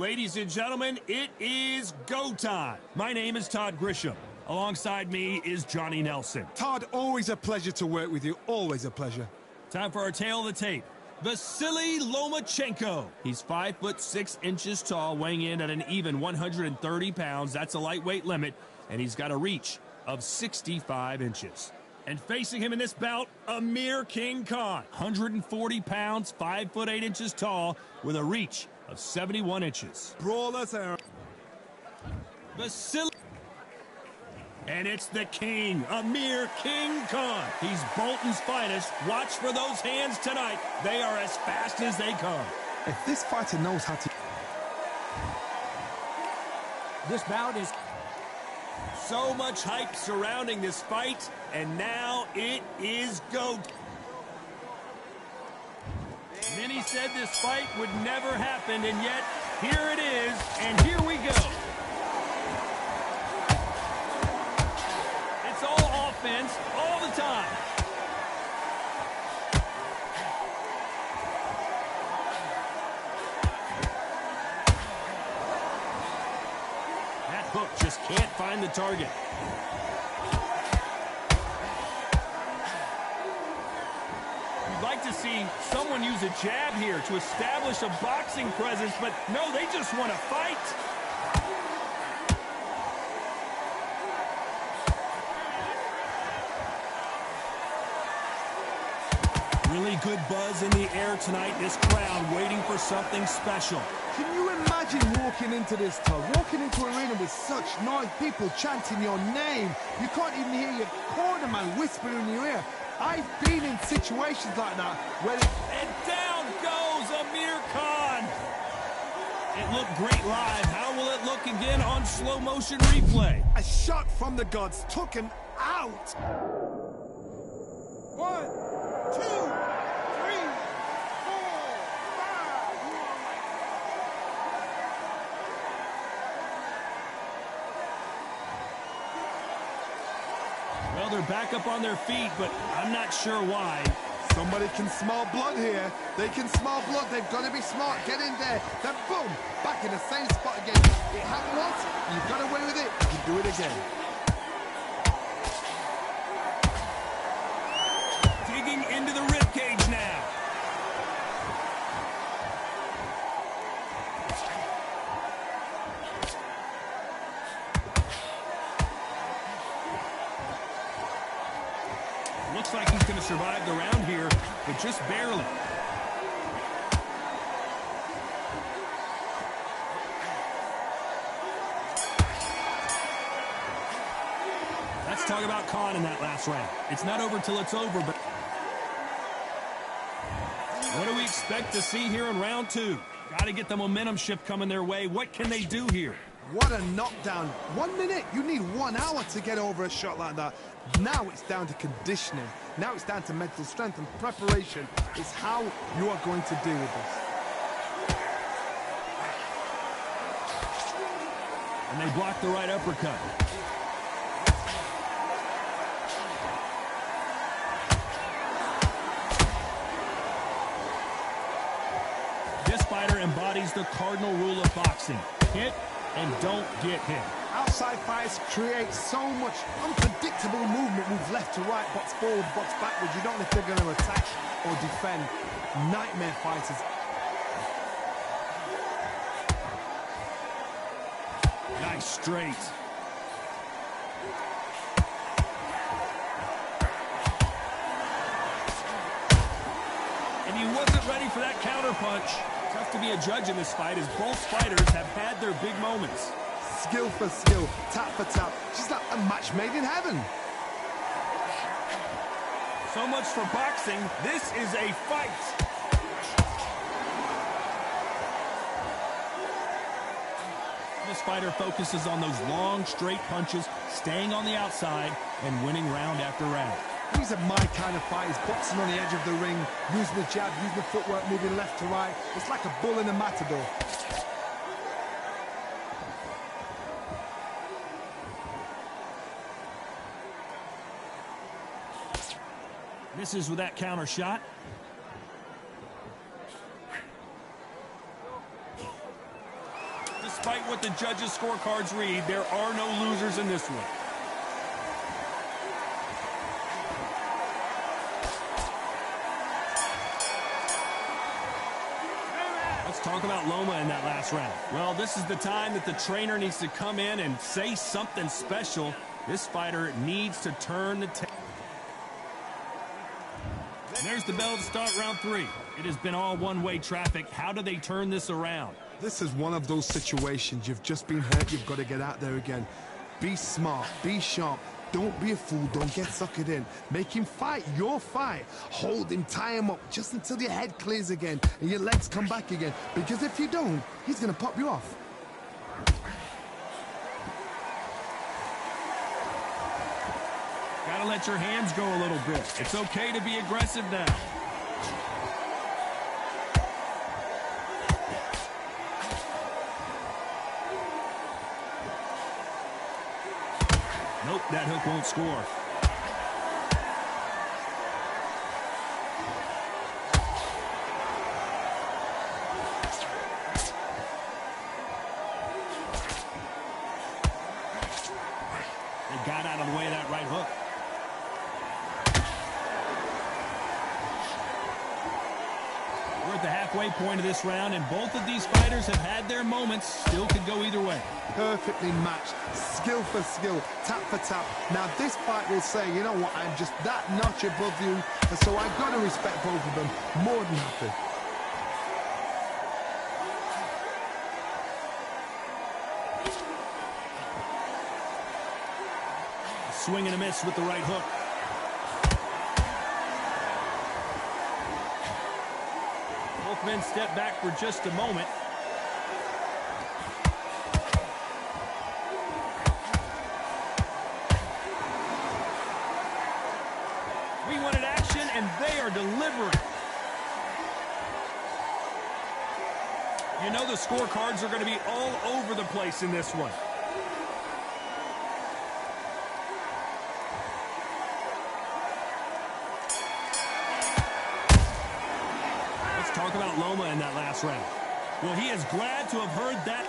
Ladies and gentlemen, it is go time. My name is Todd Grisham. Alongside me is Johnny Nelson. Todd, always a pleasure to work with you. Always a pleasure. Time for our tale of the tape. Vasily Lomachenko. He's 5'6" tall, weighing in at an even 130 pounds. That's a lightweight limit, and he's got a reach of 65 inches. And facing him in this bout, Amir King Khan. 140 pounds, 5'8" tall, with a reach of 71 inches. Brawlers are... Vasily. And it's the king, Amir King Khan. He's Bolton's finest. Watch for those hands tonight. They are as fast as they come. If this fighter knows how to... This bout is... So much hype surrounding this fight, and now it is go. Many said this fight would never happen, and yet here it is, and here we go. It's all offense all the time. That hook just can't find the target. You'd like to see someone use a jab here to establish a boxing presence, but no, they just want to fight. Really good buzz in the air tonight. This crowd waiting for something special. Can you imagine walking into this, Todd? Walking into an arena with such noise, people chanting your name. You can't even hear your corner man whispering in your ear. I've been in situations like that where... And down goes Amir Khan. It looked great live. How will it look again on slow motion replay? A shot from the gods took him out. 1, 2, 3, 4, 5. Well, they're back up on their feet, but I'm not sure why. Somebody can smell blood here. They can smell blood. They've got to be smart. Get in there. Then boom, back in the same spot again. It happened once. You got away with it. You do it again. Digging into the ribcage now. Looks like he's going to survive the round here, but just barely. Let's talk about Khan in that last round. It's not over till it's over, but what do we expect to see here in round two? Got to get the momentum shift coming their way. What can they do here? What a knockdown. 1 minute. You need 1 hour to get over a shot like that. Now it's down to conditioning. Now it's down to mental strength and preparation. It's how you are going to deal with this. And they block the right uppercut. This fighter embodies the cardinal rule of boxing. Hit and don't get hit. Outside fights create so much unpredictable movement. Moves left to right, box forward, box backwards. You don't know if they're going to attack or defend. Nightmare fighters. Nice straight. And he wasn't ready for that counter punch. Tough to be a judge in this fight as both fighters have had their big moments. Skill for skill, tap for tap. Just like a match made in heaven. So much for boxing. This is a fight. This fighter focuses on those long, straight punches, staying on the outside, and winning round after round. These are my kind of fighters, boxing on the edge of the ring, using the jab, using the footwork, moving left to right. It's like a bull in a matador. Misses with that counter shot. despite what the judges' scorecards read, there are no losers in this one. Let's talk about Loma in that last round. Well, this is the time that the trainer needs to come in and say something special. This fighter needs to turn the tape. There's the bell to start round 3. It has been all one-way traffic. How do they turn this around? This is one of those situations. You've just been hurt. You've got to get out there again. Be smart. Be sharp. Don't be a fool. Don't get suckered in. Make him fight your fight. Hold him, tie him up just until your head clears again and your legs come back again. Because if you don't, he's going to pop you off. Gotta let your hands go a little bit. It's okay to be aggressive now. Nope, that hook won't score. They got out of the way of that right hook. We're at the halfway point of this round, and both of these fighters have had their moments. Still could go either way. Perfectly matched, skill for skill, tap for tap. Now this fight will say, you know what, I'm just that notch above you, and so I've got to respect both of them more than happy. A swing and a miss with the right hook. Both men step back for just a moment. We wanted action, and they are delivering. You know the scorecards are going to be all over the place in this one. Let's talk about Loma in that last round. Well, he is glad to have heard that.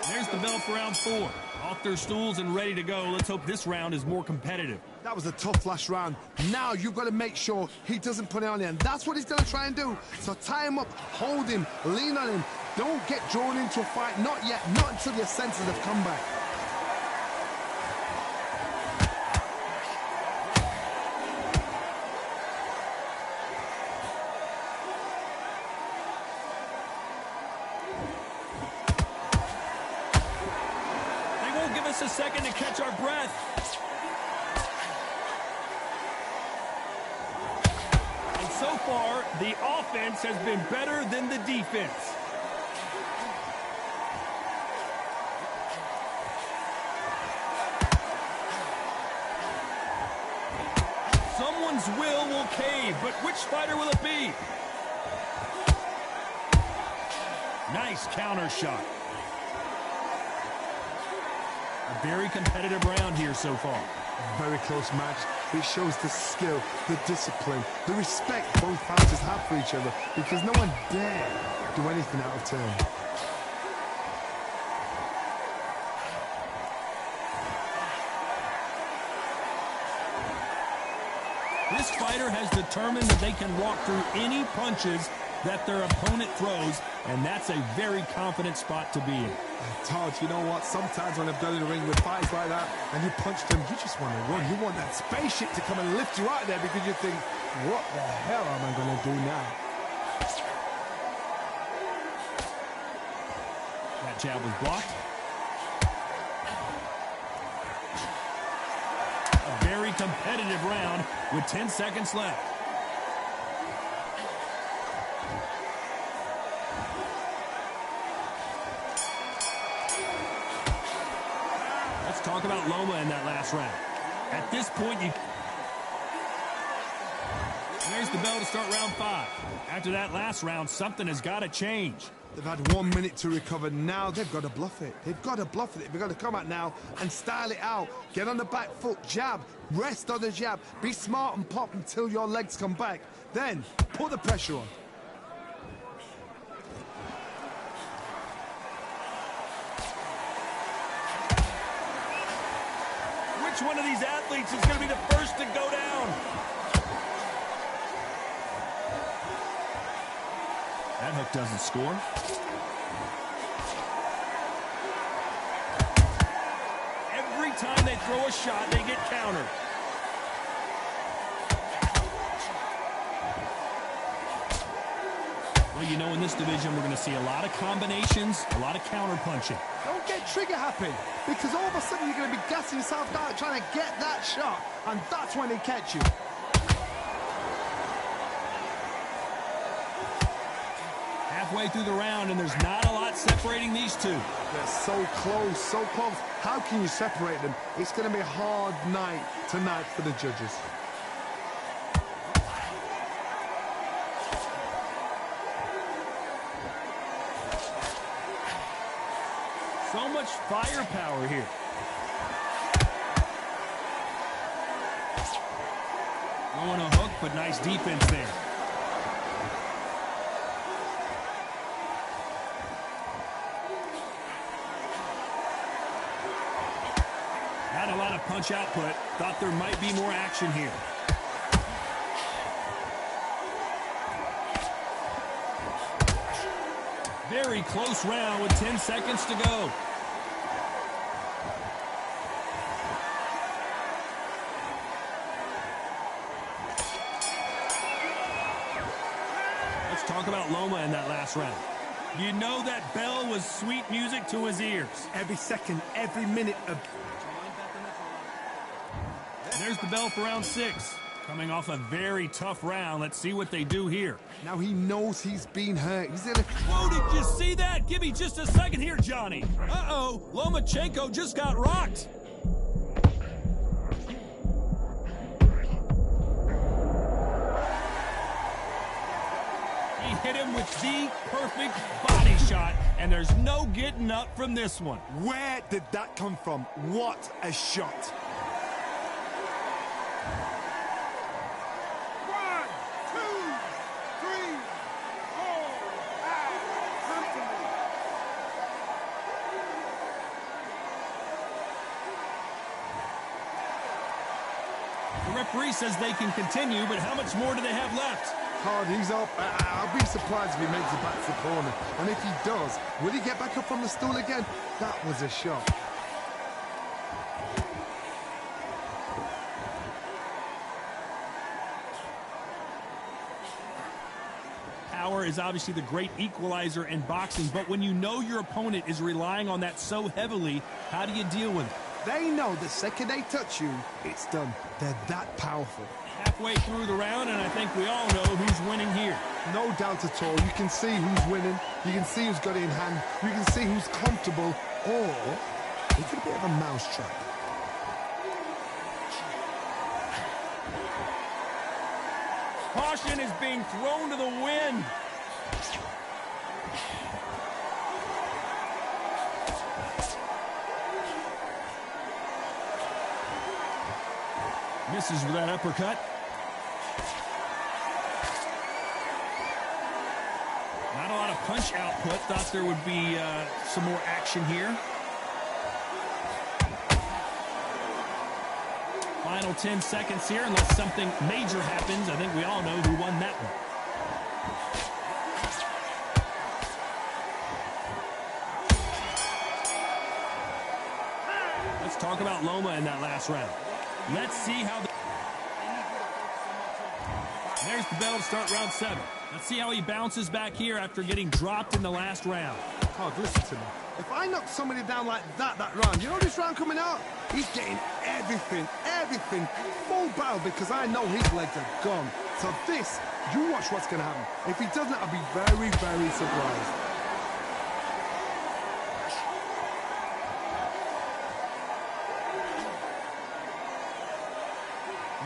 There's the bell for round 4. Off their stools and ready to go. Let's hope this round is more competitive. That was a tough last round. Now you've got to make sure he doesn't put it on you, and that's what he's going to try and do. So tie him up, hold him, lean on him. Don't get drawn into a fight. Not yet. Not until your senses have come back. A second to catch our breath. And so far, the offense has been better than the defense. Someone's will cave, but which fighter will it be? Nice counter shot. A very competitive round here so far. Very close match. It shows the skill, the discipline, the respect both fighters have for each other, because no one dare do anything out of turn. This fighter has determined that they can walk through any punches that their opponent throws, and that's a very confident spot to be in. Todd, you know what? Sometimes when I've done in the ring with fights like that, and you punch them, you just want to run. You want that spaceship to come and lift you out of there, because you think, what the hell am I going to do now? That jab was blocked. A very competitive round with 10 seconds left. Talk about Loma in that last round. At this point, there's the bell to start round 5. After that last round, something has got to change. They've had 1 minute to recover. Now they've got to bluff it. They've got to bluff it. They've got to come out now and style it out. Get on the back foot, jab, rest on the jab. Be smart and pop until your legs come back. Then put the pressure on. Which one of these athletes is going to be the first to go down? That hook doesn't score. Every time they throw a shot, they get countered. Well, you know, in this division, we're going to see a lot of combinations, a lot of counter punching. Don't get trigger happy, because all of a sudden you're going to be gassing yourself out trying to get that shot, and that's when they catch you. Halfway through the round, and there's not a lot separating these two. They're so close, so close. How can you separate them? It's going to be a hard night tonight for the judges. So much firepower here. Going a hook, but nice defense there. Not a lot of punch output. Thought there might be more action here. Very close round with 10 seconds to go. Let's talk about Loma in that last round. You know that bell was sweet music to his ears. Every second, every minute of... There's the bell for round 6. Coming off a very tough round. Let's see what they do here. Now he knows he's been hurt. He's in a... Whoa, did you see that? Give me just a second here, Johnny. Uh-oh, Lomachenko just got rocked. He hit him with the perfect body shot, and there's no getting up from this one. Where did that come from? What a shot. The referee says they can continue, but how much more do they have left? Hard, he's up. I'll be surprised if he makes it back to the corner. And if he does, will he get back up from the stool again? That was a shot. Power is obviously the great equalizer in boxing, but when you know your opponent is relying on that so heavily, how do you deal with it? They know the second they touch you, it's done. They're that powerful. Halfway through the round, and I think we all know who's winning here. No doubt at all. You can see who's winning. You can see who's got it in hand. You can see who's comfortable. Or it's a bit of a mousetrap. Caution is being thrown to the wind. Misses with that uppercut. Not a lot of punch output. Thought there would be some more action here. Final 10 seconds here, unless something major happens. I think we all know who won that one. Let's talk about Loma in that last round. Let's see how... There's the bell to start round 7. Let's see how he bounces back here after getting dropped in the last round. Oh, listen to me. If I knock somebody down like that round, you know this round coming out? He's getting everything, full barrel, because I know his legs are gone. So this, you watch what's going to happen. If he doesn't, I'll be very, very surprised.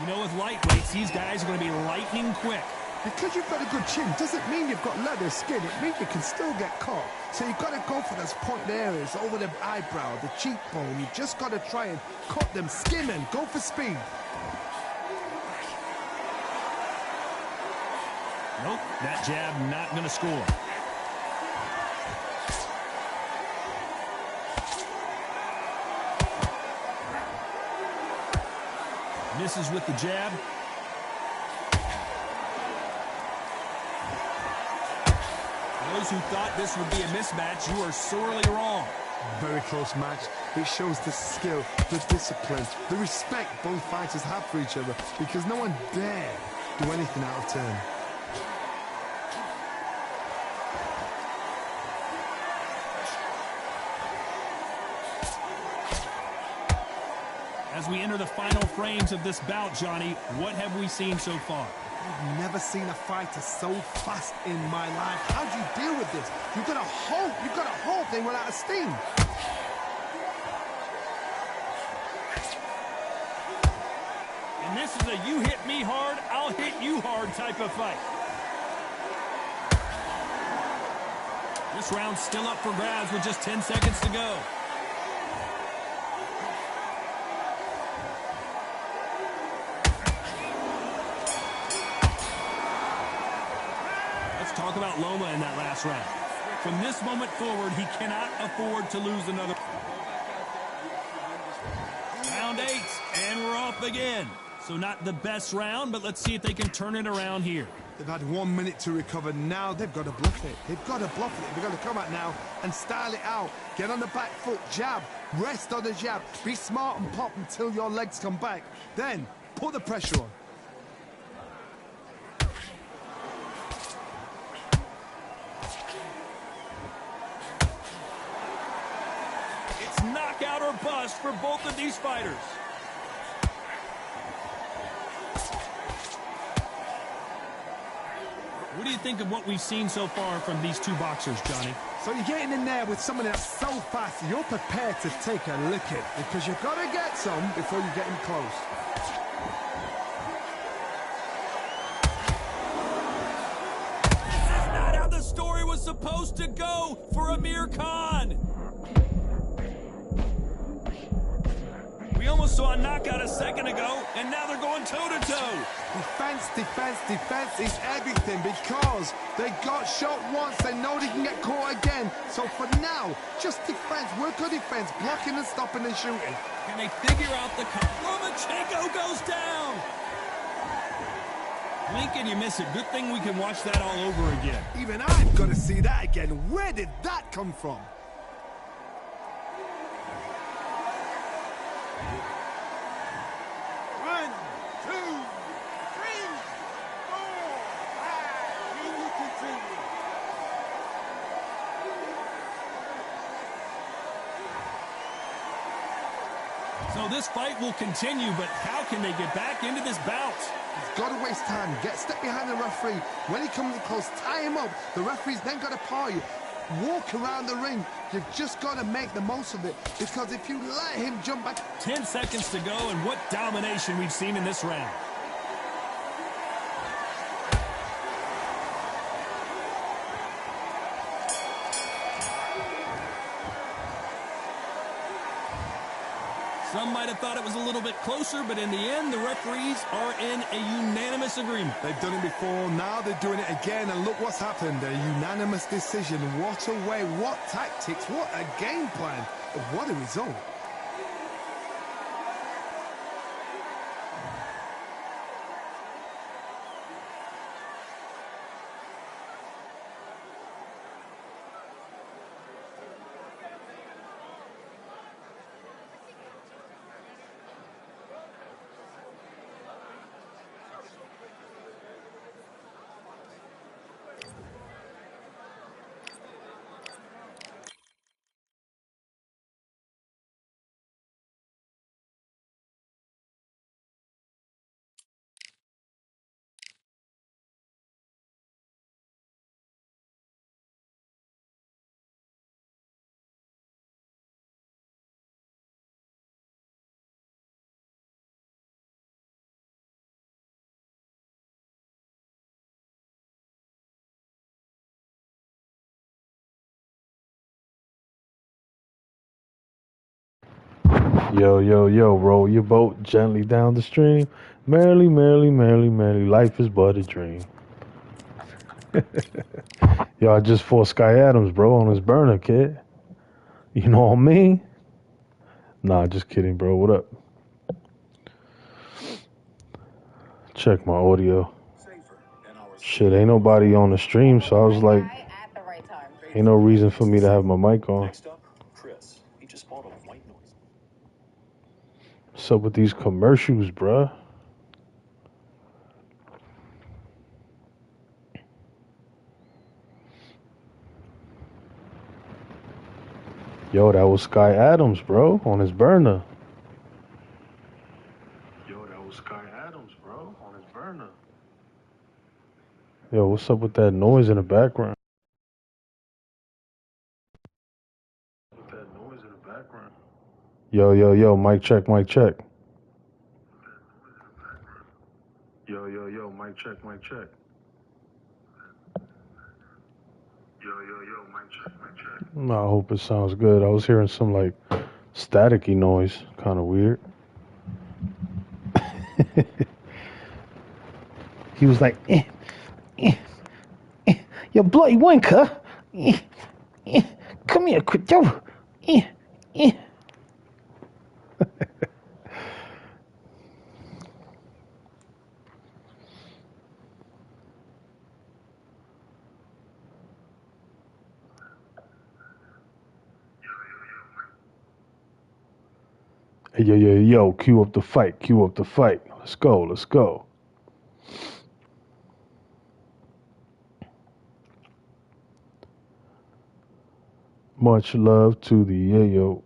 You know, with lightweights, these guys are going to be lightning quick. Because you've got a good chin doesn't mean you've got leather skin. It means you can still get caught. So you've got to go for those point areas over the eyebrow, the cheekbone. You've just got to try and cut them, skim them, go for speed. Nope, that jab not going to score. Misses with the jab. Those who thought this would be a mismatch, you are sorely wrong. Very close match. It shows the skill, the discipline, the respect both fighters have for each other, because no one dare do anything out of turn. As we enter the final frames of this bout, Johnny, what have we seen so far? I've never seen a fighter so fast in my life. How do you deal with this? You've got to hope they run out of steam. And this is a you hit me hard, I'll hit you hard type of fight. This round's still up for grabs with just 10 seconds to go. Talk about Loma in that last round. From this moment forward, he cannot afford to lose another. Round 8, and we're off again. So not the best round, but let's see if they can turn it around here. They've had 1 minute to recover. Now they've got to bluff it. They've got to bluff it. They've got to come out now and style it out. Get on the back foot, jab, rest on the jab. Be smart and pop until your legs come back. Then put the pressure on. Knockout or bust for both of these fighters. What do you think of what we've seen so far from these two boxers, Johnny? So you're getting in there with someone that's so fast, you're prepared to take a licking, because you've got to get some before you get in close. This is not how the story was supposed to go for Amir Khan. We almost saw a knockout a second ago, and now they're going toe-to-toe. Defense, defense, defense is everything, because they got shot once, they know they can get caught again. So for now, just defense, work on defense, blocking and stopping and shooting. Can they figure out the cut? Lomachenko goes down. Blink and you miss it. Good thing we can watch that all over again. Even I've got to see that again. Where did that come from? So this fight will continue, but how can they get back into this bout? He's got to waste time. Step behind the referee. When he comes close, tie him up. The referee's then got to paw you. Walk around the ring. You've just got to make the most of it, because if you let him jump back... 10 seconds to go, and what domination we've seen in this round. Some might have thought it was a little bit closer, but in the end, the referees are in a unanimous agreement. They've done it before, now they're doing it again, and look what's happened. A unanimous decision. What a way, what tactics, what a game plan. What a result. Yo, yo, yo, roll your boat gently down the stream. Merrily, merrily, merrily, merrily, life is but a dream. Yo, I just fought Sky Adams, bro, on his burner, kid. You know what I mean? Nah, just kidding, bro. What up? Check my audio. Shit, ain't nobody on the stream, so I was like, ain't no reason for me to have my mic on. What's up with these commercials, bruh? Yo, that was Sky Adams, bro, on his burner. Yo, what's up with that noise in the background? Yo, yo, yo, mic check, mic check. Yo, yo, yo, mic check, mic check. Yo, yo, yo, mic check, mic check. I hope it sounds good. I was hearing some like staticky noise, kind of weird. He was like, you bloody wanker. Come here, quick, yo. Yo, yo, yo, cue up the fight, cue up the fight. Let's go, let's go. Much love to the yayo.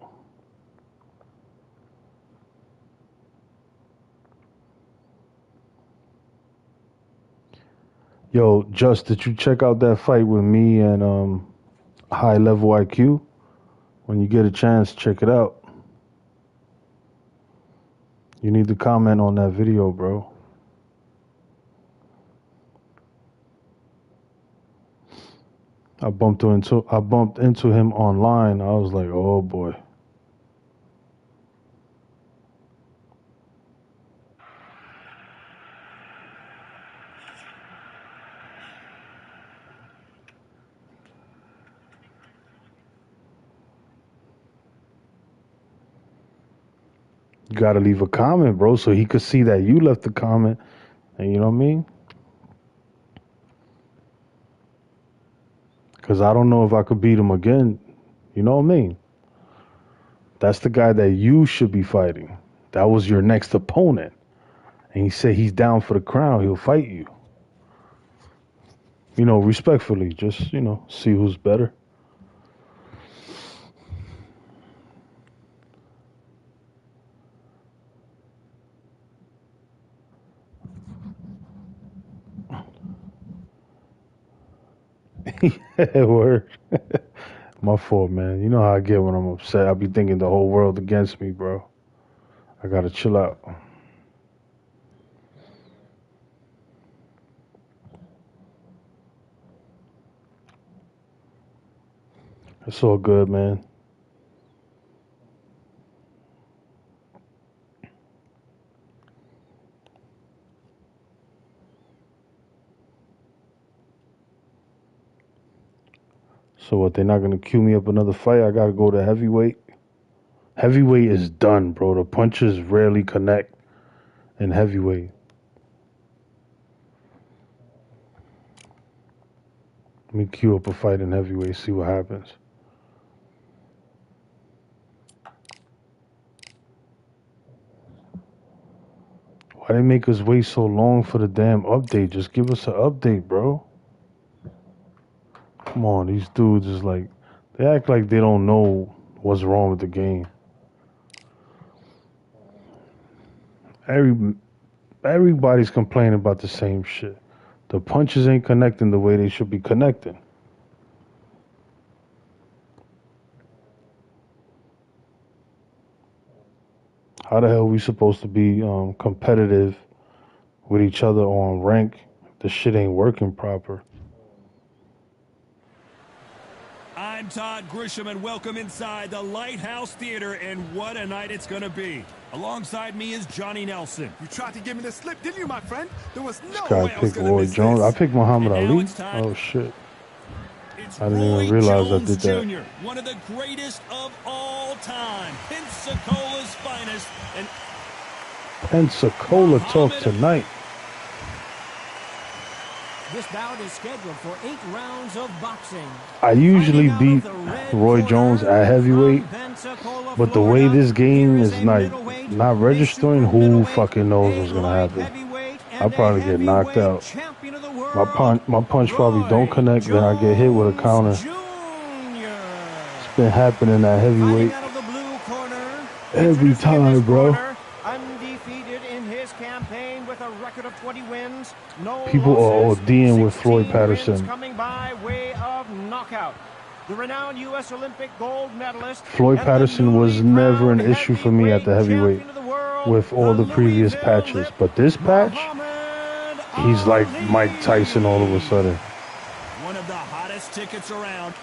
Yo, Just, did you check out that fight with me and High Level IQ? When you get a chance, check it out. You need to comment on that video, bro. I bumped into him online. I was like, oh boy. You gotta leave a comment, bro, so he could see that you left the comment. And you know what I mean? Because I don't know if I could beat him again. You know what I mean? That's the guy that you should be fighting. That was your next opponent. And he said he's down for the crown. He'll fight you. You know, respectfully. Just, you know, see who's better. Yeah, word. My fault, man. You know how I get when I'm upset. I be thinking the whole world against me, bro. I gotta chill out. It's all good, man. So what, they're not gonna queue me up another fight? I gotta go to heavyweight? Heavyweight is done, bro. The punches rarely connect in heavyweight. Let me queue up a fight in heavyweight, see what happens. Why they make us wait so long for the damn update? Just give us an update, bro. Come on, these dudes is like, they act like they don't know what's wrong with the game. Everybody's complaining about the same shit. The punches ain't connecting the way they should be connecting. How the hell are we supposed to be competitive with each other on rank if the shit ain't working proper? I'm Todd Grisham, and welcome inside the Lighthouse Theater, and what a night it's going to be. Alongside me is Johnny Nelson. You tried to give me the slip, didn't you, my friend? There was no Guy way I was picked going to Roy miss Jones. this. I picked Muhammad And now Ali. it's time. Oh shit! It's I didn't Roy even realize Jones I did that. Jr., one of the greatest of all time, Pensacola's finest, and Pensacola talk tonight. This bout is scheduled for 8 rounds of boxing. I usually beat Roy Jones at heavyweight, but the way this game is not registering, who fucking knows what's gonna happen? I'll probably get knocked out. My punch probably don't connect, then I get hit with a counter. It's been happening at heavyweight every time, bro. Undefeated in his campaign with a record of 20 wins. No People are ODing with Floyd Patterson. Coming by way of knockout. The renowned U.S. Olympic gold medalist. Floyd Patterson was never an issue for me at the heavyweight with all the previous patches, but this patch, he's like Mike Tyson all of a sudden. One of the hottest tickets around.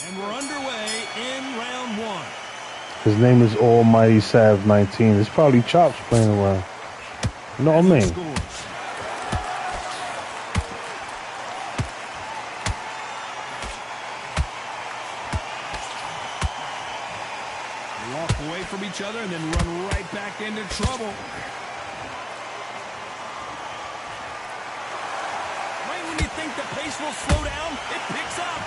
And we're underway in round 1. His name is Almighty Sav 19. It's probably Chops playing around. You know what I mean? They walk away from each other and then run right back into trouble. Right when you think the pace will slow down, it picks up.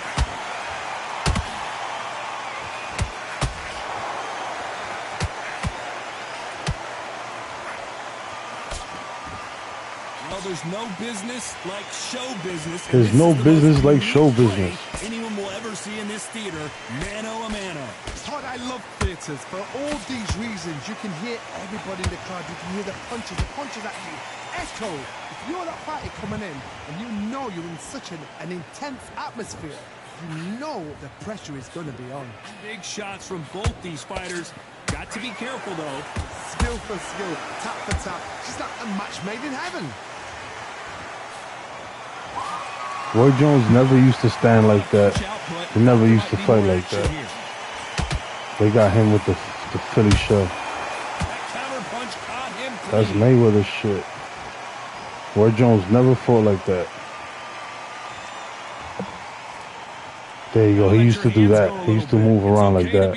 Well, there's no business like show business. There's no business like show business. Anyone will ever see in this theater, mano a mano. Todd, I love theatres for all these reasons. You can hear everybody in the crowd. You can hear the punches actually echo. If you're that fighter coming in and you know you're in such an intense atmosphere, you know the pressure is going to be on. Big shots from both these fighters. Got to be careful, though. Skill for skill, tap for tap. She's like a match made in heaven. Roy Jones never used to stand like that. He never used to fight like that. They got him with the Philly shove. That's Mayweather shit. Roy Jones never fought like that. There you go. He used to do that. He used to move around like that.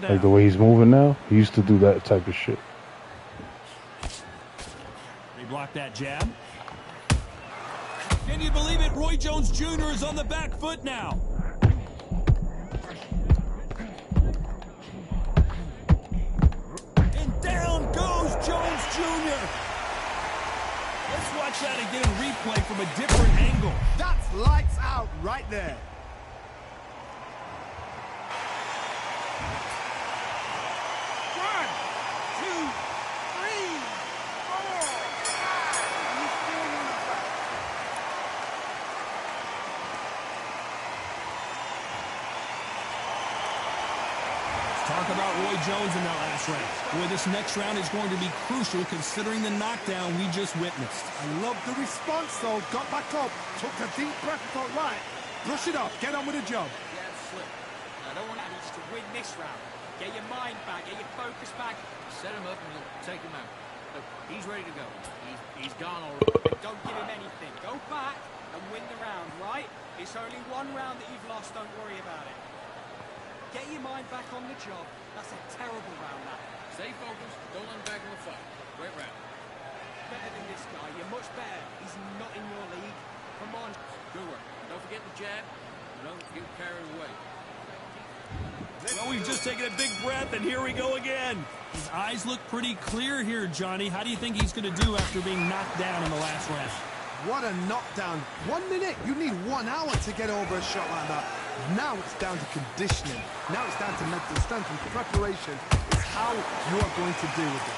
Like the way he's moving now, he used to do that type of shit. They block that jab. Can you believe it? Roy Jones Jr. is on the back foot now. And down goes Jones Jr. Let's watch that again, replay from a different angle. That's lights out right there. Talk about Roy Jones in that last round. Boy, this next round is going to be crucial considering the knockdown we just witnessed. I love the response, though. Got back up, took a deep breath, thought, right, brush it off, get on with the job. Yeah, slip. I don't want you to win this round. Get your mind back, get your focus back. Set him up and you'll take him out. Look, he's ready to go. He's gone already. Don't give him anything. Go back and win the round, right? It's only one round that you've lost. Don't worry about it. Get your mind back on the job. That's a terrible round, that. Stay focused. Don't let him back in the fight. Great round. Better than this guy. You're much better. He's not in your league. Come on. Good work. Don't forget the jab. Don't get carried away. Well, we've just taken a big breath, and here we go again. His eyes look pretty clear here, Johnny. How do you think he's going to do after being knocked down in the last round? What a knockdown. 1 minute, you need 1 hour to get over a shot like that. Now it's down to conditioning. Now it's down to mental strength and preparation. It's how you are going to deal with it.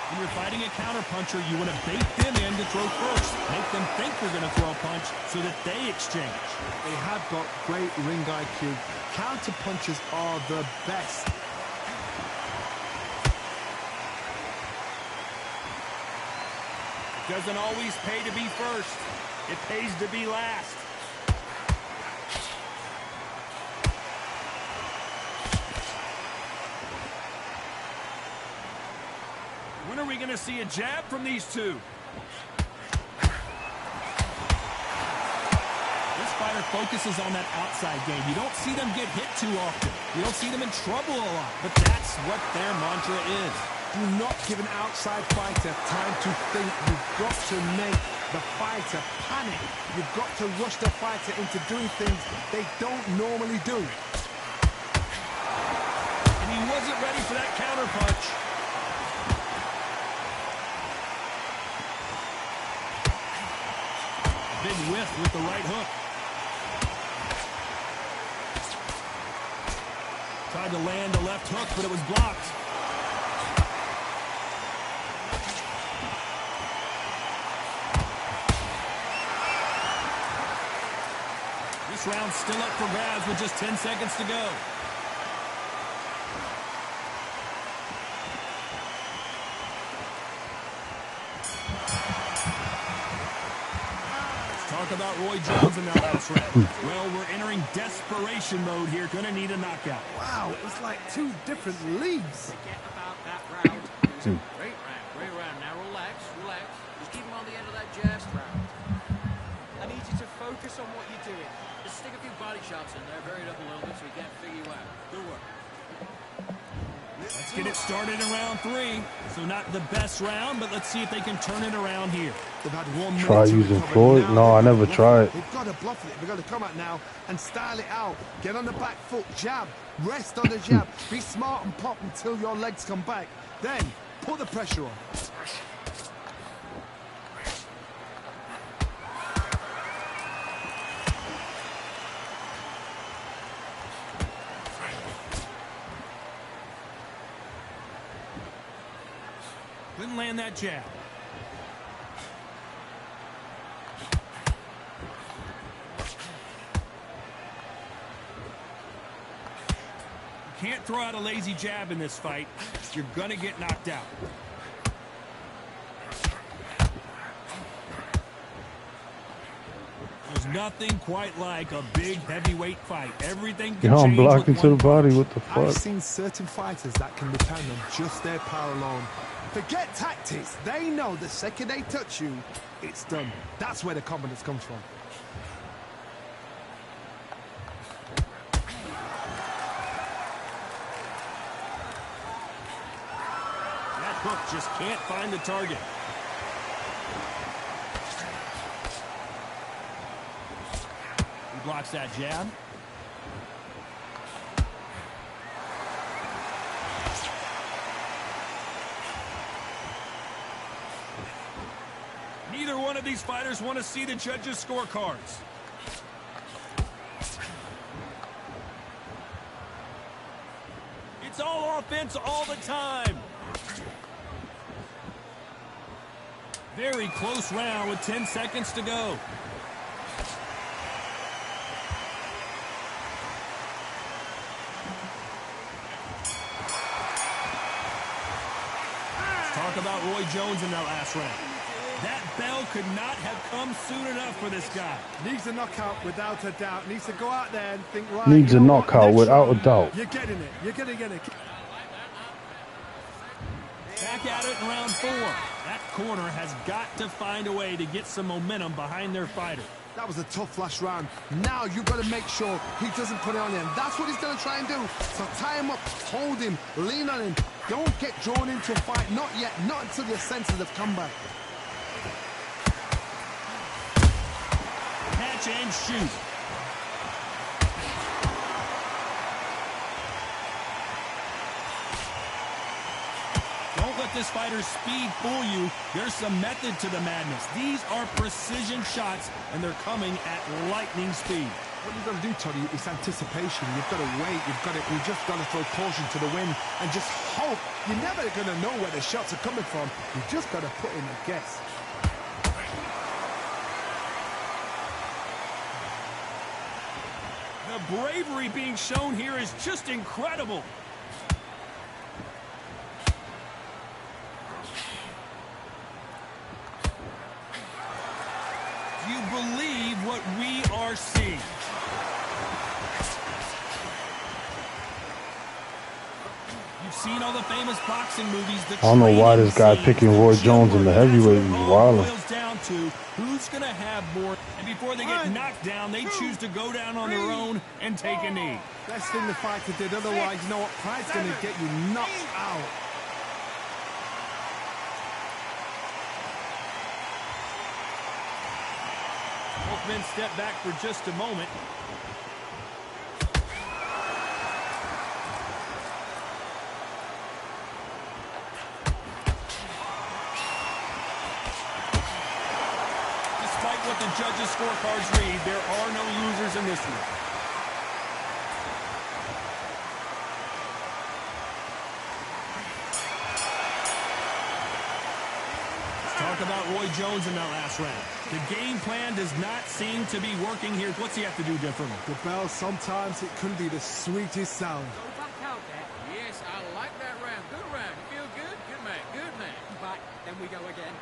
When you're fighting a counterpuncher, you want to bait them in to throw first. Make them think you're going to throw a punch so that they exchange. They have got great ring IQ. Counter punches are the best. It doesn't always pay to be first. It pays to be last. When are we going to see a jab from these two? This fighter fighter focuses on that outside game. You don't see them get hit too often. You don't see them in trouble a lot, but that's what their mantra is. Do not give an outside fighter time to think. You've got to make the fighter panic. You've got to rush the fighter into doing things they don't normally do. And he wasn't ready for that counter punch. Big whiff with the right hook. Tried to land the left hook, but it was blocked. This round's still up for grabs with just 10 seconds to go. Talk about Roy Jones in that last round. Well, we're entering desperation mode here. Gonna need a knockout. Wow, it's like two different leagues. Forget about that round. It was a great round, great round. Now relax, relax. Just keep him on the end of that jab round. I need you to focus on what you're doing. Just stick a few body shots in there, bury it up a little bit so we can't figure you out. Good work. Let's get it started in round 3. So not the best round, but let's see if they can turn it around here. They've had 1 minute Try to using recover. Floyd? Now No, I they've never got to tried. bluff it. They've got to bluff it. They've got to come out now and style it out. Get on the back foot, jab, rest on the jab. Be smart and pop until your legs come back. Then put the pressure on. Couldn't land that jab. You can't throw out a lazy jab in this fight. You're gonna get knocked out. There's nothing quite like a big heavyweight fight. Everything can Yo, I'm change blocked with into the one body. punch. What the I've fuck? seen certain fighters that can depend on just their power alone. Forget tactics. They know the second they touch you, it's done. That's where the confidence comes from. That hook just can't find the target. He blocks that jab. Neither one of these fighters want to see the judges' scorecards. It's all offense all the time. Very close round with 10 seconds to go. Let's talk about Roy Jones in that last round. That bell could not have come soon enough for this guy. Needs a knockout without a doubt. Needs to go out there and think, right, Needs you a know what, knockout next without a round, doubt. You're getting it. You're going to get it. Back at it in round 4. That corner has got to find a way to get some momentum behind their fighter. That was a tough last round. Now you've got to make sure he doesn't put it on you. And that's what he's going to try and do. So tie him up, hold him, lean on him. Don't get drawn into a fight. Not yet. Not until your senses have come back. Catch and shoot. Don't let this fighter's speed fool you. There's some method to the madness. These are precision shots, and they're coming at lightning speed. What you've got to do, Tony, is anticipation. You've got to wait. You just got to throw caution to the wind and just hope. You're never going to know where the shots are coming from. You've just got to put in a guess. The bravery being shown here is just incredible. Do you believe what we are seeing? You've seen all the famous boxing movies. I don't know why this guy picking Roy Jones in the heavyweight. He's wilding. Boils down down to who's going to have more. And before they get knocked down, they choose to go down on their own and take a knee. Best thing the fighter did. Otherwise, you know what? Pride's going to get you knocked out. Both men step back for just a moment. Despite what the judges' scorecards read, there are no losers in this one. Talk about Roy Jones in that last round. The game plan does not seem to be working here. What's he have to do differently? The bell, sometimes it can be the sweetest sound. Go back out there. Yes, I like that round. Good round. You feel good? Good man. Good man. Back, then we go again.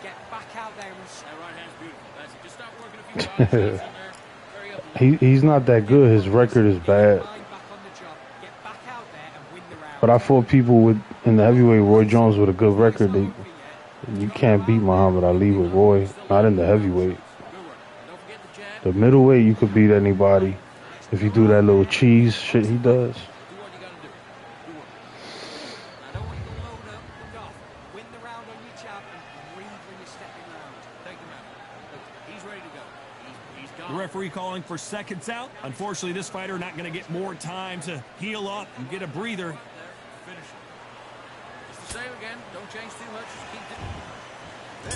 Get back out there and... That right hand's beautiful. That's it. Just start working a few body shots in there. Very up. He's not that good. His record is bad. Get back out there and win the round. But I fought people in the heavyweight, Roy Jones, with a good record. You can't beat Muhammad Ali with Roy. Not in the heavyweight. The middleweight, you could beat anybody if you do that little cheese shit he does. The referee calling for seconds out. Unfortunately, this fighter not going to get more time to heal up and get a breather. It's the same again. Don't change too much. Just keep it.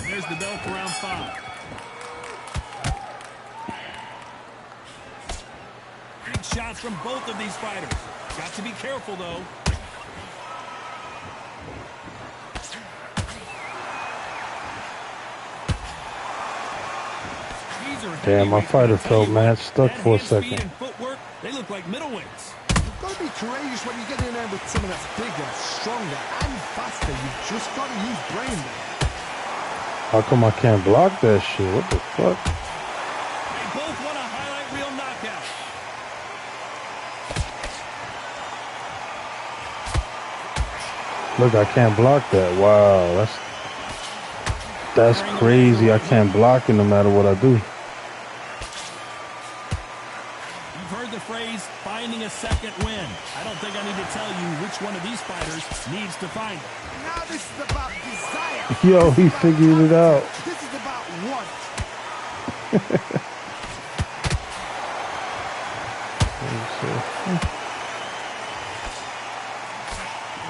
There's the bell for round 5. Big shots from both of these fighters. Got to be careful, though. Damn, my fighter felt mad stuck for a second. Footwork, they look like middleweights. You've got to be courageous when you get in there with someone that's bigger, stronger, and faster. You've just got to use brain there. How come I can't block that shit? What the fuck? They both want a highlight reel knockout. Look, I can't block that. Wow, that's crazy. I can't block it no matter what I do. You've heard the phrase, finding a second win. I don't think I need to tell you which one of these fighters needs to find it. Now this is about desire. Yo, he figured it out. This is about want.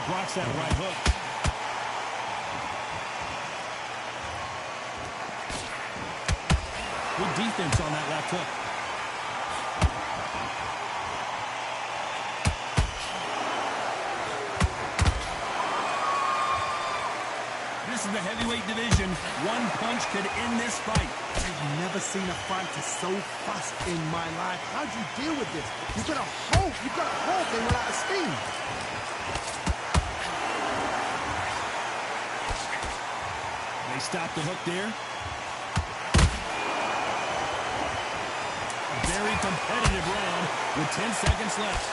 Blocks that right hook. Good defense on that left hook. This is the heavyweight division. One punch could end this fight. I've never seen a fighter so fast in my life. How do you deal with this? You've got to hope. You've got to hope they run out of steam. They stop the hook there. A very competitive round with 10 seconds left.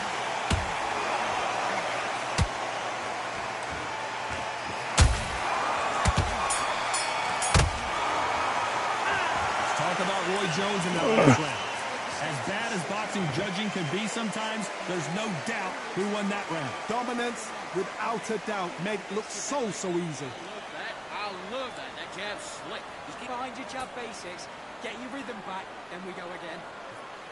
Let's talk about Roy Jones in the last round. As bad as boxing judging can be sometimes, there's no doubt who won that round. Dominance, without a doubt, made it look so easy. I love that. That jab's slick. Just keep behind your jab basics, get your rhythm back, then we go again.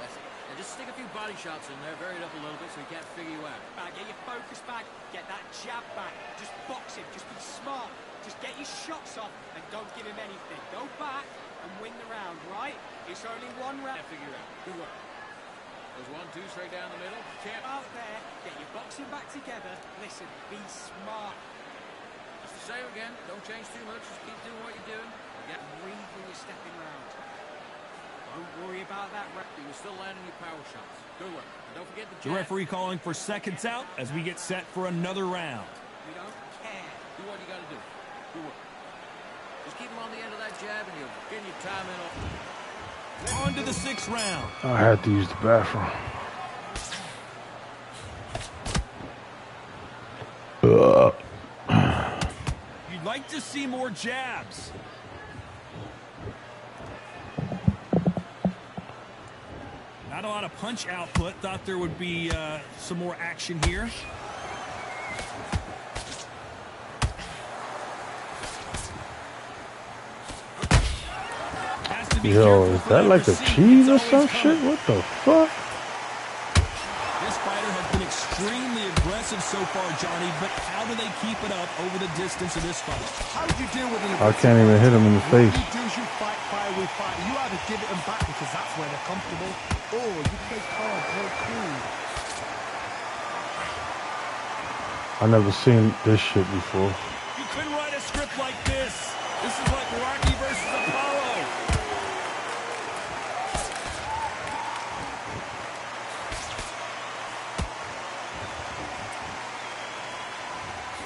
That's it. Now just stick a few body shots in there, vary it up a little bit so he can't figure you out. Get your focus back, get that jab back. Just box him, just be smart. Just get your shots off and don't give him anything. Go back and win the round, right? It's only one round. Figure out. Good work. There's 1, 2, straight down the middle. Champ out there, get your boxing back together. Listen, be smart. It's the same again. Don't change too much. Just keep doing what you're doing. Breathe when you're stepping round. Don't worry about that. You're still landing your power shots. Good work. And don't forget the jab. The referee calling for seconds out as we get set for another round. We don't care. Do what you got to do. Good work. Just keep him on the end of that jab and you'll get your time in off. On to the 6th round. I had to use the bathroom. You'd like to see more jabs. Not a lot of punch output. Thought there would be some more action here. Yo, is that like a cheese or some shit? What the fuck? This fighter has been extremely aggressive so far, Johnny, but how do they keep it up over the distance of this fight? How do you deal with an I can't even hit him in the face. What you do is you fight fire with fire. You either give it them back because that's where they're comfortable, or you play calm, play cool. I never seen this shit before. You couldn't write a script like this. This is like Rocky versus Apollo.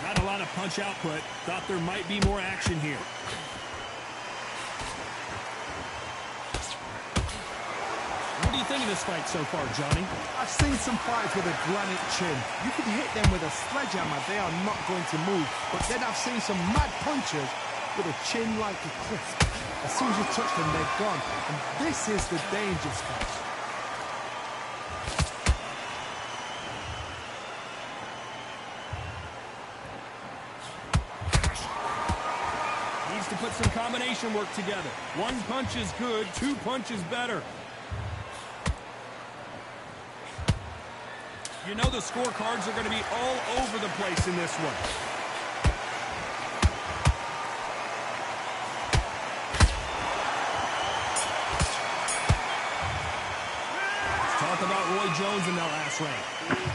Not a lot of punch output. Thought there might be more action here. What do you think of this fight so far, Johnny? I've seen some fighters with a granite chin. You can hit them with a sledgehammer, they are not going to move. But then I've seen some mad punchers with a chin like a crisp. As soon as you touch them, they're gone. And this is the danger spot. Needs to put some combination work together. One punch is good, two punches better. You know the scorecards are going to be all over the place in this one. Let's talk about Roy Jones in that last round.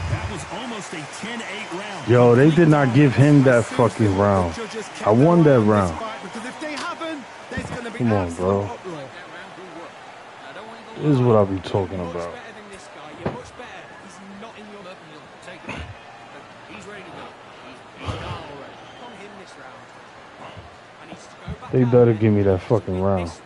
That was almost a 10-8 round. Yo, they did not give him that fucking round. I won that round. Come on, bro. This is what I'll be talking about. They better give me that fucking round. Get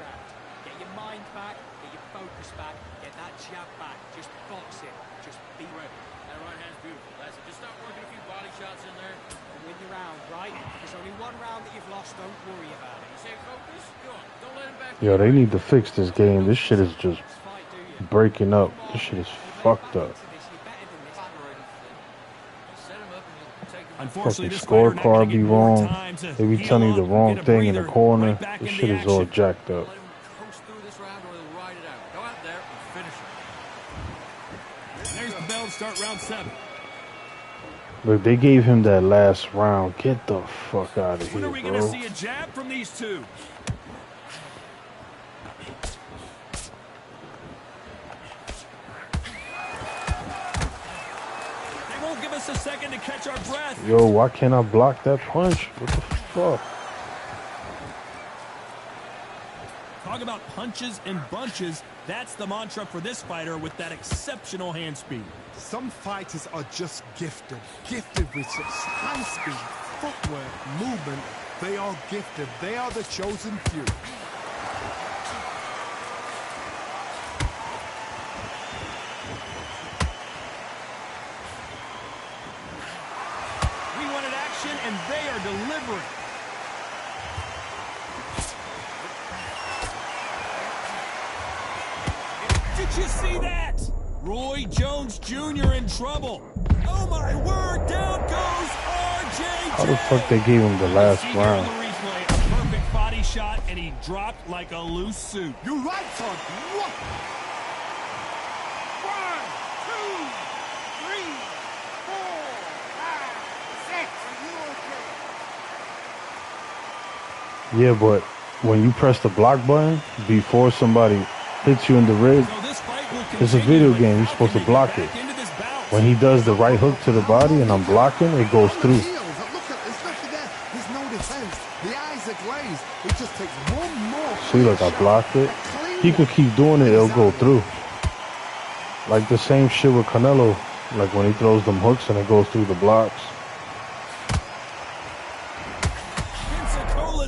your mind back, get your focus back, get that jab back. Just box it. Just be ready. That right hand's beautiful. That's it. Just start working a few body shots in there. Win the round, right? There's only one round that you've lost. Don't worry about it. You say focus? Go on. Don't let him back. Yo, they need to fix this game. This shit is just breaking up. This shit is fucked up. Fucking scorecard be wrong. They be telling you the wrong thing in the corner. This shit is all jacked up. Let him coast through this round or he'll ride it out. Go out there and finish it. There's the bell to start round 7. Look, they gave him that last round. Get the fuck out of When here, are we going to bro. see a jab from these two? Give us a second to catch our breath. Yo, why can't I block that punch? What the fuck? Talk about punches and bunches. That's the mantra for this fighter with that exceptional hand speed. Some fighters are just gifted. Gifted with such hand speed, footwork, movement. They are gifted. They are the chosen few. And they are delivering. Did you see that? Roy Jones Jr. in trouble. Oh my word, down goes RJJ. How the fuck they gave him the last round? The replay, a perfect body shot, and he dropped like a loose suit. You're right, Todd. What? 1, 2, 3, 4, 5, 6. Are you okay? Yeah, but when you press the block button before somebody hits you in the rib, it's a video game. You're supposed to block it. When he does the right hook to the body and I'm blocking, it goes through. Look at, especially there, there's no defense. The eyes are glazed. It just takes one more. See, look, I blocked it. He could keep doing it, it'll go through. Like the same shit with Canelo. Like when he throws them hooks and it goes through the blocks.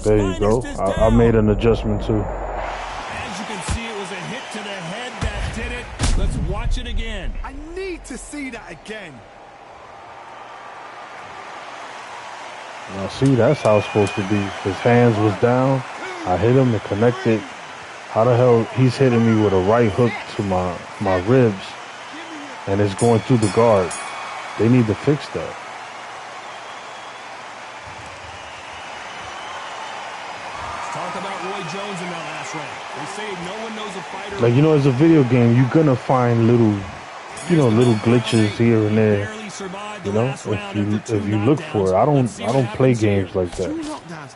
There you go. I made an adjustment too. As you can see, it was a hit to the head that did it. Let's watch it again. I need to see that again. Now see, that's how it's supposed to be. His hands was down. I hit him and connected. How the hell he's hitting me with a right hook to my ribs, and it's going through the guard? They need to fix that. Talk about Roy Jones in that last round. They say no one knows a fighter. Like, you know, as a video game, you're gonna find little, you know, little glitches here and there. You know, if you look for it. I don't play games like that.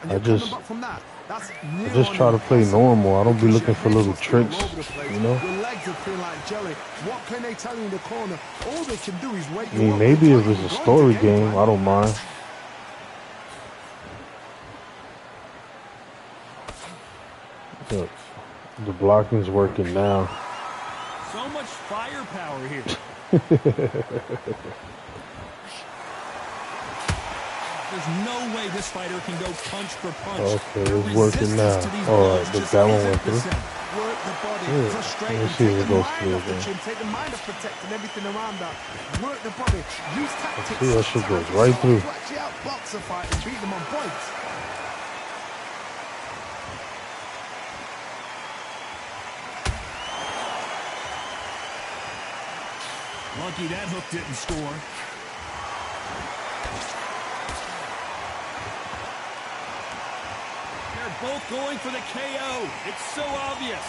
I just try to play normal. I don't be looking for little tricks, you know. Your legs are feeling like jelly. What can they tell you in the corner? All they can do is wake I mean, maybe if it's a story game, I don't mind. Look, the blocking's working now. So much firepower here. There's no way this fighter can go punch for punch. Okay, it's working now. Oh, that one went through. Work the body, Yeah. frustrate Let me him, see take if it the goes mind through off the again. chin, take the mind off protecting everything around that. Work the body, use tactics. See, that shit goes right through. To actually outbox a fight and beat them on points. Lucky that hook didn't score. They're both going for the KO. It's so obvious.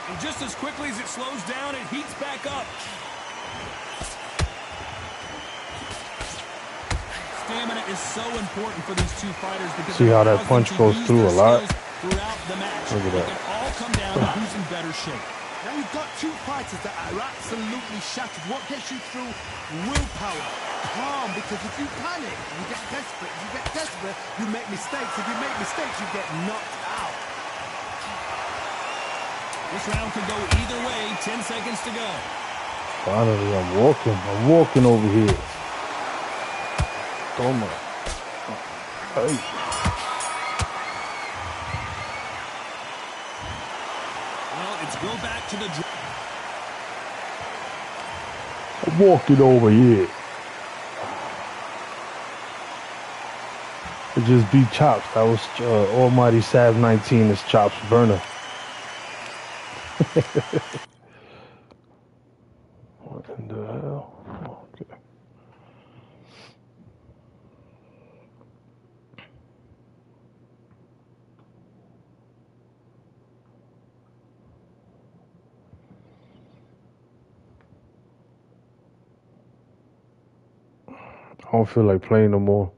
And just as quickly as it slows down, it heats back up. Stamina is so important for these two fighters because See how that punch goes through a lot? Throughout the match. Look at that. It can all come down to who's in better shape. Now you've got two fighters that are absolutely shattered. What gets you through? Willpower. Calm, because if you panic, you get desperate. If you get desperate, you make mistakes. If you make mistakes, you get knocked out. This round could go either way. 10 seconds to go. Finally, I'm walking over here. Toma. Hey. Well, it's go back to the... I'm walking over here. It just beat Chops. That was Almighty Sav 19 is Chops burner. What in the hell? Okay. I don't feel like playing no more.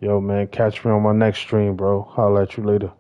Yo, man, catch me on my next stream, bro. Holla at you later.